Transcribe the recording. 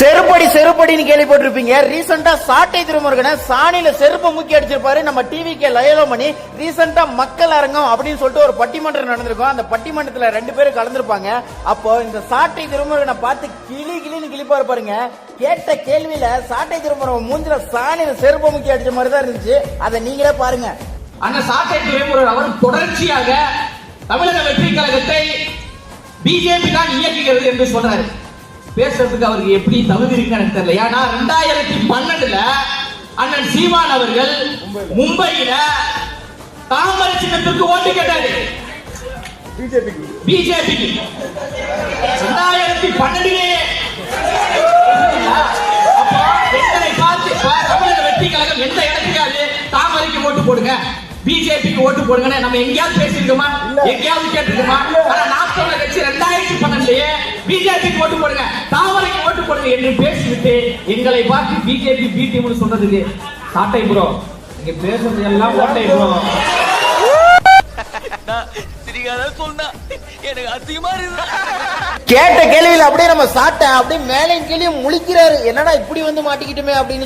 செருப்படி செருப்படின்னு கேள்விப்பட்டிருப்பீங்க. ரீசெண்டா சாட்டை திருமுருகனை சாணியில செருப்பை முக்கி அடிச்சிருப்பாரு நம்ம டிவிக்கு லயலோமணி. ரீசெண்டா மக்கள் அரங்கம் அப்படின்னு சொல்லிட்டு ஒரு பட்டிமன்றம் நடந்திருக்கும். அந்த பட்டிமன்றத்துல 2 பேரும் கலந்துருப்பாங்க. அப்போ இந்த சாட்டை திருமுருகனை பார்த்து கிளின்னு கிளிப்பாரு பாருங்க. கேட்ட கேள்வியில சாட்டை திருமுருகன் மூஞ்சில சாணியில செருப்பை முக்கி அடிச்ச மாதிரி தான் இருந்துச்சு. அதை நீங்களே பாருங்க. அந்த சாட்டை திருமுருகன் அவர் தொடர்ச்சியாக தமிழக வெற்றி கழகத்தை பிஜேபி தான் இயக்குகிறது என்று சொல்றாரு. பேசுறதுக்கு அவருக்கு எப்படி தகுதி இருக்குன்னு எனக்கு தெரியல. ஏன்னா 2012 அண்ணன் சீமான் அவர்கள் மும்பையில தாமரை சின்னத்திற்கு ஓட்டு கேட்டாரு. பிஜேபிக்கு 2012 அப்போ எங்களை பார்த்து தமிழக வெற்றி கழகம் எந்த இடத்துக்காவது தாமரைக்கு ஓட்டு போடுங்க, பிஜேபிக்கு ஓட்டு போடுங்க நம்ம எங்கேயாவது பேசிருக்கோமா? எங்கேயாவது கேட்டிருக்கோமா? ஆனா நாம் தமிழர் கட்சி 2012 பிஜேபிக்கு ஓட்டு போடுங்க, தாமரைக்கு ஓட்டு போடுங்க என்று பேசிவிட்டு எங்களை பார்த்து பிஜேபி பி டீம்னு சொல்றதுக்கு சாட்டை ப்ரோ, நீங்க பேசுறது எல்லாம் ஓட்டை ப்ரோ. கேட்ட கேள்வியில அப்படியே நம்ம சாட்டை அப்படியே மேலையும் கீழே முழிக்கிறாரு. என்னடா இப்படி வந்து மாட்டிக்கிட்டுமே அப்படின்னு